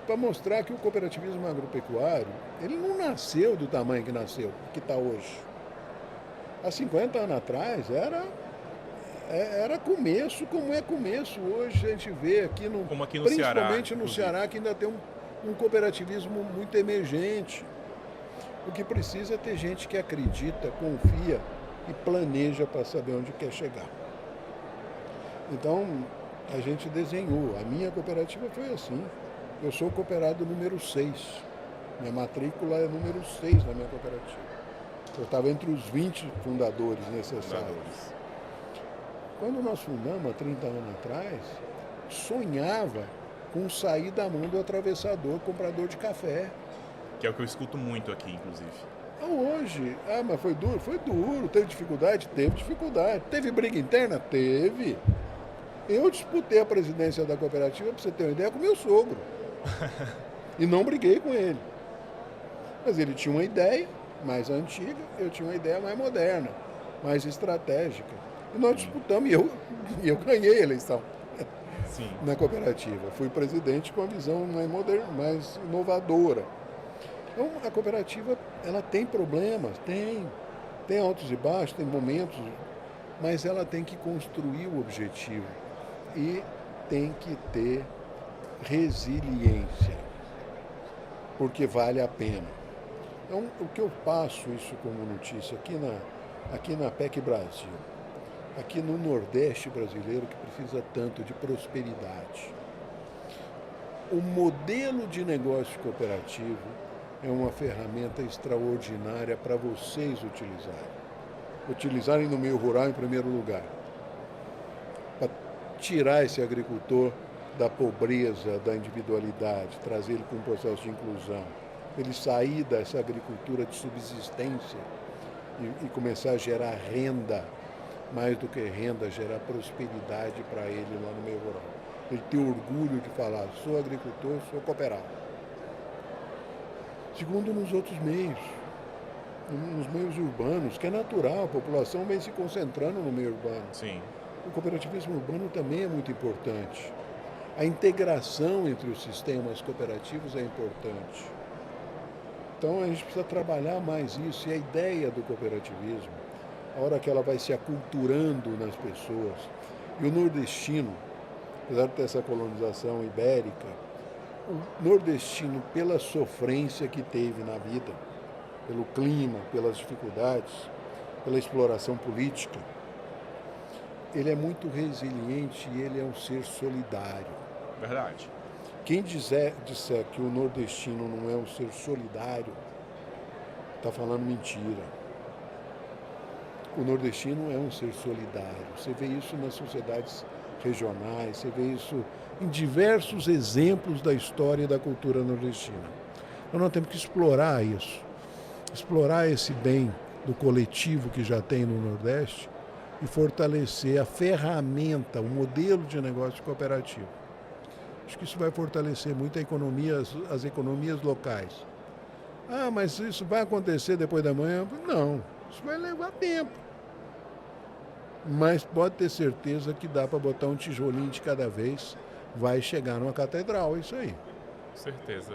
para mostrar que o cooperativismo agropecuário, ele não nasceu do tamanho que nasceu, que está hoje. Há 50 anos atrás era começo, como é começo hoje. A gente vê aqui, Como aqui no principalmente Ceará, no Ceará, que ainda tem um cooperativismo muito emergente. O que precisa é ter gente que acredita, confia e planeja para saber onde quer chegar. Então, a gente desenhou. A minha cooperativa foi assim. Eu sou o cooperado número 6. Minha matrícula é número 6 na minha cooperativa. Eu estava entre os 20 fundadores necessários. Quando nós fundamos, há 30 anos atrás, sonhava com sair da mão do atravessador, comprador de café. Que é o que eu escuto muito aqui, inclusive. Hoje, mas foi duro? Foi duro. Teve dificuldade? Teve dificuldade. Teve briga interna? Teve. Eu disputei a presidência da cooperativa, para você ter uma ideia, com meu sogro. E não briguei com ele. Mas ele tinha uma ideia mais antiga, eu tinha uma ideia mais moderna, mais estratégica. E nós disputamos e eu ganhei a eleição. Sim. Na cooperativa. Fui presidente com a visão mais moderna, mais inovadora. Então, a cooperativa, ela tem problemas, tem altos e baixos, tem momentos, mas ela tem que construir o objetivo e tem que ter resiliência, porque vale a pena. Então, o que eu passo isso como notícia aqui na PEC Brasil, aqui no Nordeste brasileiro, que precisa tanto de prosperidade. O modelo de negócio cooperativo é uma ferramenta extraordinária para vocês utilizarem no meio rural em primeiro lugar, para tirar esse agricultor da pobreza, da individualidade, trazer ele para um processo de inclusão, ele sair dessa agricultura de subsistência e começar a gerar renda, mais do que renda, gerar prosperidade para ele lá no meio rural. Ele ter orgulho de falar, sou agricultor, sou cooperado. Segundo, nos outros meios, nos meios urbanos, que é natural, a população vem se concentrando no meio urbano. Sim. O cooperativismo urbano também é muito importante. A integração entre os sistemas cooperativos é importante. Então a gente precisa trabalhar mais isso. E a ideia do cooperativismo, a hora que ela vai se aculturando nas pessoas, e o nordestino, apesar de ter essa colonização ibérica, o nordestino, pela sofrência que teve na vida, pelo clima, pelas dificuldades, pela exploração política, ele é muito resiliente e ele é um ser solidário. Verdade. Quem disser que o nordestino não é um ser solidário, está falando mentira. O nordestino é um ser solidário. Você vê isso nas sociedades regionais, você vê isso em diversos exemplos da história e da cultura nordestina. Então nós temos que explorar isso, explorar esse bem do coletivo que já tem no Nordeste e fortalecer a ferramenta, o modelo de negócio cooperativo. Acho que isso vai fortalecer muito a economia, as economias locais. Mas isso vai acontecer depois da manhã? Não, isso vai levar tempo. Mas pode ter certeza que dá para botar um tijolinho de cada vez, vai chegar numa catedral, isso aí. Com certeza.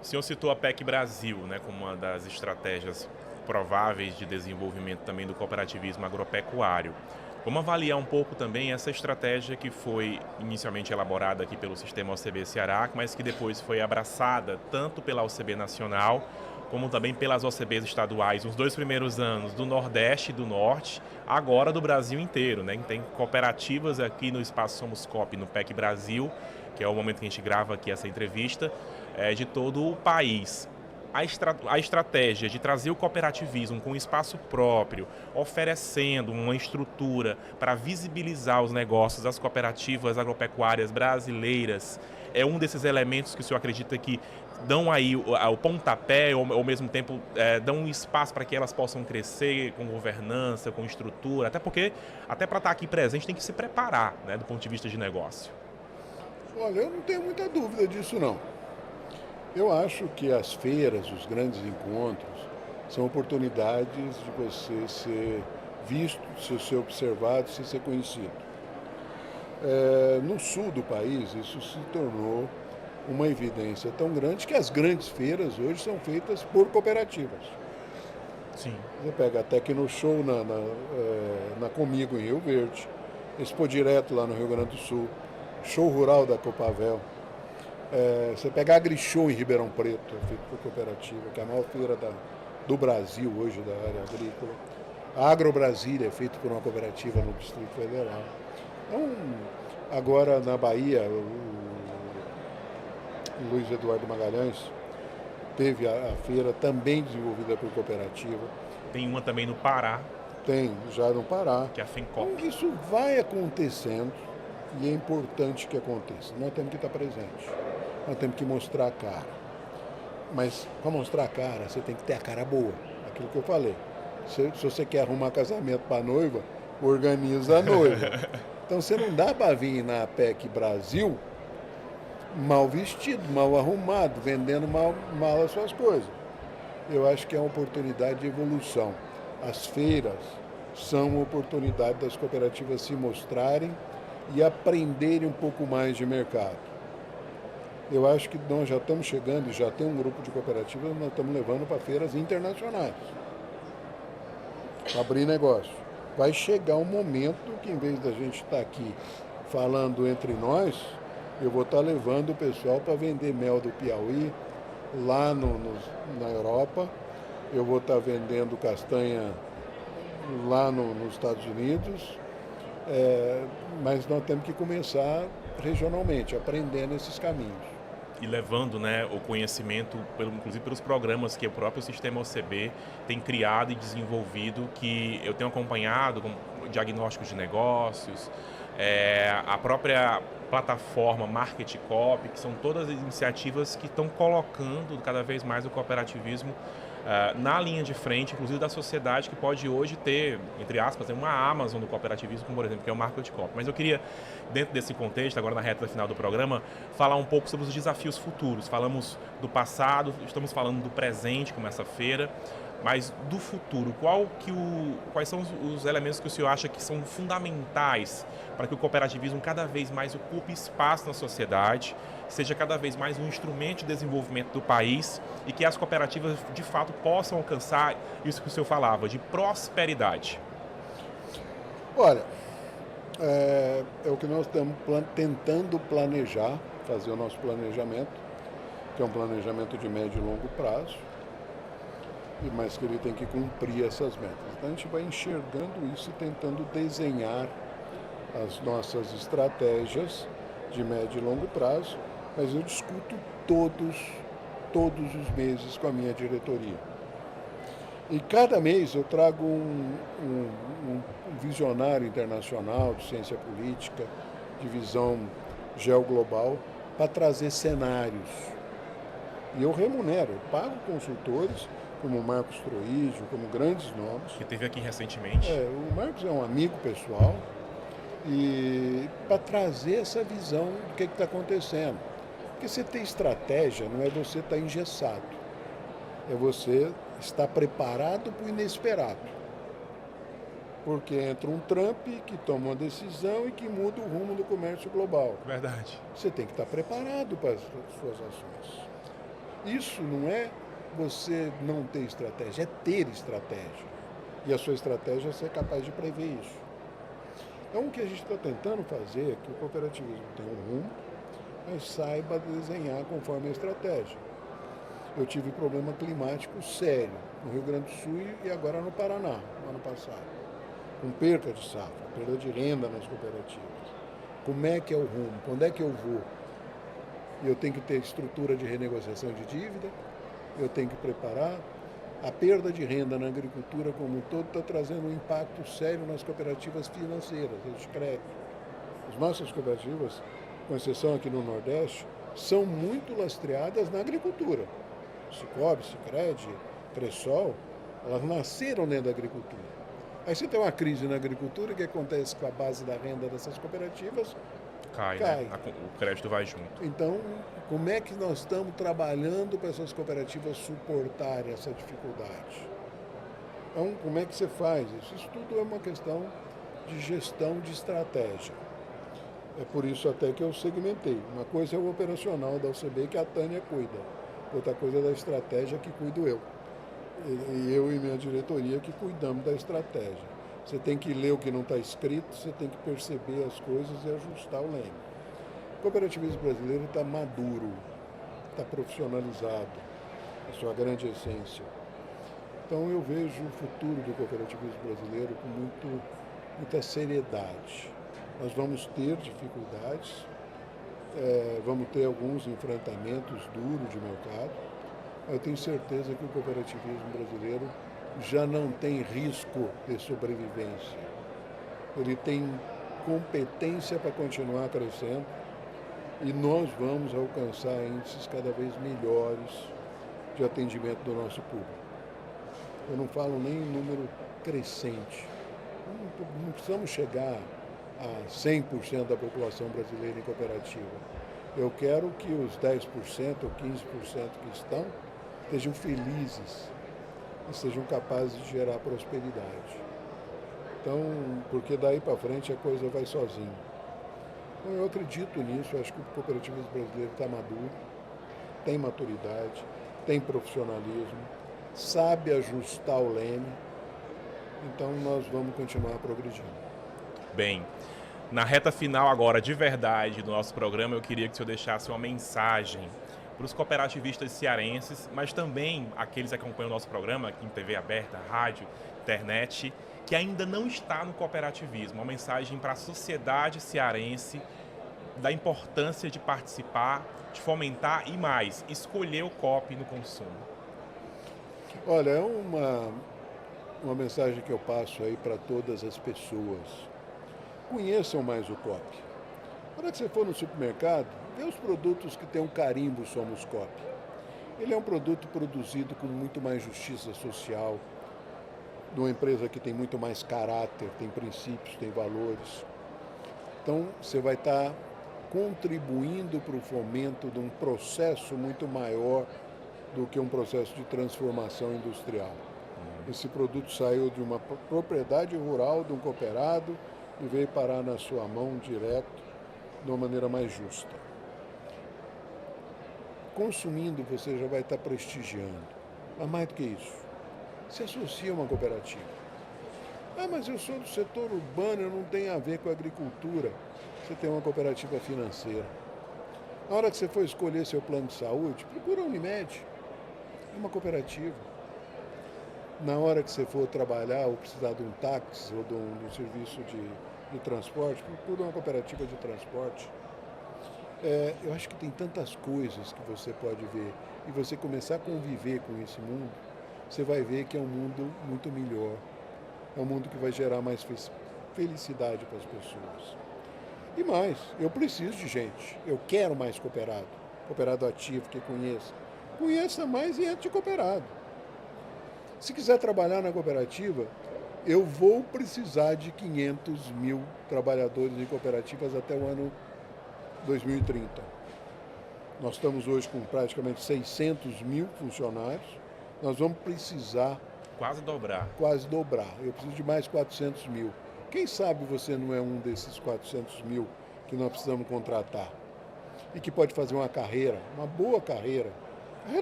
O senhor citou a PEC Brasil, né, como uma das estratégias prováveis de desenvolvimento também do cooperativismo agropecuário. Vamos avaliar um pouco também essa estratégia que foi inicialmente elaborada aqui pelo sistema OCB Ceará, mas que depois foi abraçada tanto pela OCB Nacional, como também pelas OCBs estaduais, nos 2 primeiros anos do Nordeste e do Norte, agora do Brasil inteiro, né? Tem cooperativas aqui no Espaço Somos Coop, no PEC Brasil, que é o momento que a gente grava aqui essa entrevista, de todo o país. A estratégia de trazer o cooperativismo com espaço próprio, oferecendo uma estrutura para visibilizar os negócios das cooperativas agropecuárias brasileiras, é um desses elementos que o senhor acredita que dão aí o pontapé, ou ao mesmo tempo dão um espaço para que elas possam crescer com governança, com estrutura, até porque, até para estar aqui presente, tem que se preparar, né, do ponto de vista de negócio. Olha, eu não tenho muita dúvida disso, não. Eu acho que as feiras, os grandes encontros, são oportunidades de você ser visto, de ser observado, de ser conhecido. No sul do país, isso se tornou uma evidência tão grande que as grandes feiras hoje são feitas por cooperativas. Sim. Você pega a Tecnoshow na Comigo, em Rio Verde, Expo Direto lá no Rio Grande do Sul, Show Rural da Copavel. Você pega a AgriShow em Ribeirão Preto, feito por cooperativa, que é a maior feira do Brasil hoje da área agrícola. A Agro Brasília é feito por uma cooperativa no Distrito Federal. Então, agora na Bahia, o Luiz Eduardo Magalhães teve a feira também desenvolvida por cooperativa. Tem uma também no Pará. Tem, já no Pará. Que é a FENCOP. Então, isso vai acontecendo e é importante que aconteça. Nós temos que estar presentes. Nós temos que mostrar a cara. Mas para mostrar a cara, você tem que ter a cara boa. Aquilo que eu falei. Se você quer arrumar casamento para a noiva, organiza a noiva. Então você não dá para vir na APEC Brasil mal vestido, mal arrumado, vendendo mal as suas coisas. Eu acho que é uma oportunidade de evolução. As feiras são uma oportunidade das cooperativas se mostrarem e aprenderem um pouco mais de mercado. Eu acho que nós já estamos chegando, já tem um grupo de cooperativas, nós estamos levando para feiras internacionais, para abrir negócio. Vai chegar um momento que, em vez da gente estar aqui falando entre nós, eu vou estar levando o pessoal para vender mel do Piauí lá na Europa, eu vou estar vendendo castanha lá nos Estados Unidos, mas nós temos que começar regionalmente, aprendendo esses caminhos. E levando, né, o conhecimento, inclusive pelos programas que o próprio Sistema OCB tem criado e desenvolvido, que eu tenho acompanhado, como diagnósticos de negócios, a própria plataforma Market Cop, que são todas as iniciativas que estão colocando cada vez mais o cooperativismo na linha de frente, inclusive da sociedade, que pode hoje ter, entre aspas, uma Amazon do cooperativismo, como por exemplo, que é o Market Cop. Mas eu queria, dentro desse contexto, agora na reta final do programa, falar um pouco sobre os desafios futuros. Falamos do passado, estamos falando do presente, como essa feira, mas do futuro, quais são os elementos que o senhor acha que são fundamentais para que o cooperativismo cada vez mais ocupe espaço na sociedade, seja cada vez mais um instrumento de desenvolvimento do país e que as cooperativas, de fato, possam alcançar isso que o senhor falava, de prosperidade? Olha, é o que nós estamos tentando planejar, fazer o nosso planejamento, que é um planejamento de médio e longo prazo, mas que ele tem que cumprir essas metas. Então a gente vai enxergando isso e tentando desenhar as nossas estratégias de médio e longo prazo, mas eu discuto todos os meses com a minha diretoria. E cada mês eu trago um visionário internacional de ciência política, de visão geoglobal, para trazer cenários. E eu remunero, eu pago consultores, como o Marcos Troígio, como grandes nomes. Que teve aqui recentemente. O Marcos é um amigo pessoal, e para trazer essa visão do que está acontecendo. Porque você ter estratégia não é você estar engessado, é você estar preparado para o inesperado. Porque entra um Trump que toma uma decisão e que muda o rumo do comércio global. Verdade. Você tem que estar preparado para as suas ações. Isso não é você não ter estratégia, é ter estratégia. E a sua estratégia é ser capaz de prever isso. Então, o que a gente está tentando fazer é que o cooperativismo tenha um rumo, mas saiba desenhar conforme a estratégia. Eu tive problema climático sério no Rio Grande do Sul e agora no Paraná, no ano passado, com perda de safra, perda de renda nas cooperativas. Como é que é o rumo? Quando é que eu vou? Eu tenho que ter estrutura de renegociação de dívida, eu tenho que preparar. A perda de renda na agricultura como um todo está trazendo um impacto sério nas cooperativas financeiras, de crédito. As nossas cooperativas, com exceção aqui no Nordeste, são muito lastreadas na agricultura. Cicobi, Sicredi, Cressol, elas nasceram dentro da agricultura. Aí você tem uma crise na agricultura, o que acontece com a base da renda dessas cooperativas? Cai. Né? O crédito vai junto. Então, como é que nós estamos trabalhando para essas cooperativas suportarem essa dificuldade? Então, como é que você faz isso? Isso tudo é uma questão de gestão de estratégia. É por isso até que eu segmentei. Uma coisa é o operacional da UCB, que a Tânia cuida. Outra coisa é da estratégia, que cuido eu. E eu e minha diretoria que cuidamos da estratégia. Você tem que ler o que não está escrito, você tem que perceber as coisas e ajustar o leme. O cooperativismo brasileiro está maduro, está profissionalizado, a sua grande essência. Então eu vejo o futuro do cooperativismo brasileiro com muita seriedade. Nós vamos ter dificuldades, vamos ter alguns enfrentamentos duros de mercado, mas eu tenho certeza que o cooperativismo brasileiro já não tem risco de sobrevivência. Ele tem competência para continuar crescendo e nós vamos alcançar índices cada vez melhores de atendimento do nosso público. Eu não falo nem em número crescente. Não precisamos chegar a 100% da população brasileira em cooperativa. Eu quero que os 10% ou 15% que estão estejam felizes e sejam capazes de gerar prosperidade. Então, porque daí para frente a coisa vai sozinha. Então, eu acredito nisso, acho que o cooperativismo brasileiro está maduro, tem maturidade, tem profissionalismo, sabe ajustar o leme, então nós vamos continuar progredindo. Bem, na reta final agora, de verdade, do nosso programa, eu queria que o senhor deixasse uma mensagem para os cooperativistas cearenses, mas também aqueles que acompanham o nosso programa aqui em TV aberta, rádio, internet, que ainda não está no cooperativismo. Uma mensagem para a sociedade cearense da importância de participar, de fomentar e mais, escolher o COP no consumo. Olha, é uma mensagem que eu passo aí para todas as pessoas. Conheçam mais o COP. Na hora que você for no supermercado, vê os produtos que tem um carimbo Somos COP. Ele é um produto produzido com muito mais justiça social, de uma empresa que tem muito mais caráter, tem princípios, tem valores. Então, você vai estar contribuindo para o fomento de um processo muito maior do que um processo de transformação industrial. Esse produto saiu de uma propriedade rural, de um cooperado, e veio parar na sua mão direto, de uma maneira mais justa. Consumindo, você já vai estar prestigiando. Mas mais do que isso, se associa a uma cooperativa. Ah, mas eu sou do setor urbano, eu não tenho a ver com a agricultura. Você tem uma cooperativa financeira. Na hora que você for escolher seu plano de saúde, procura a Unimed. É uma cooperativa. Na hora que você for trabalhar ou precisar de um táxi ou de um serviço de transporte, procura uma cooperativa de transporte. Eu acho que tem tantas coisas que você pode ver e você começar a conviver com esse mundo, você vai ver que é um mundo muito melhor. É um mundo que vai gerar mais felicidade para as pessoas. E mais, eu preciso de gente. Eu quero mais cooperado. Cooperado ativo, que conheça. Conheça mais e entre de cooperado. Se quiser trabalhar na cooperativa, eu vou precisar de 500 mil trabalhadores em cooperativas até o ano 2030. Nós estamos hoje com praticamente 600 mil funcionários. Nós vamos precisar... Quase dobrar. Quase dobrar. Eu preciso de mais 400 mil. Quem sabe você não é um desses 400 mil que nós precisamos contratar? E que pode fazer uma carreira, uma boa carreira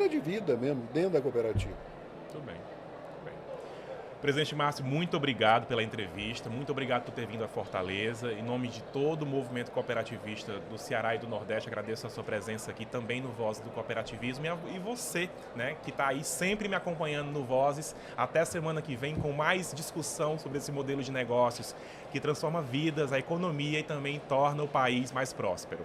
de vida mesmo, dentro da cooperativa. Tudo bem. Presidente Márcio, muito obrigado pela entrevista, muito obrigado por ter vindo a Fortaleza. Em nome de todo o movimento cooperativista do Ceará e do Nordeste, agradeço a sua presença aqui também no Vozes do Cooperativismo e você, né, que está aí sempre me acompanhando no Vozes. Até semana que vem com mais discussão sobre esse modelo de negócios que transforma vidas, a economia e também torna o país mais próspero.